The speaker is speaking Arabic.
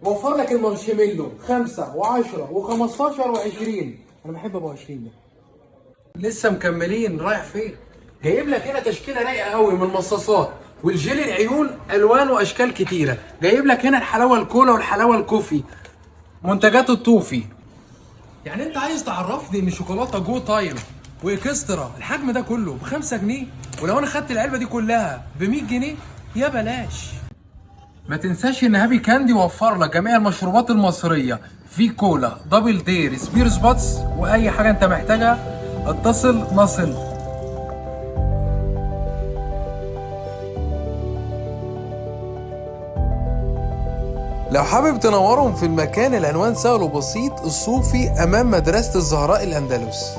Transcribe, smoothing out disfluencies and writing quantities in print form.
وفر لك المارشميلو 5 و10 و15 و20. انا بحب ابو 20 ده. لسه مكملين. رايح فين؟ جايب لك هنا تشكيله رايقه قوي من المصاصات والجيلي العيون، الوان واشكال كتيره. جايب لك هنا الحلاوه الكولا والحلاوه الكوفي، منتجات الطوفي. يعني انت عايز تعرفني ان شوكولاته جو تايم واكسترا الحجم ده كله ب5 جنيه، ولو انا خدت العلبه دي كلها ب100 جنيه؟ يا بلاش. ما تنساش ان هابي كاندي وفر لك جميع المشروبات المصريه، في كولا، دبل دير، سبيرز باتس، واي حاجه انت محتاجها اتصل نصل. لو حابب تنورهم في المكان، العنوان سهل وبسيط، الصوفي امام مدرسه الزهراء الاندلس.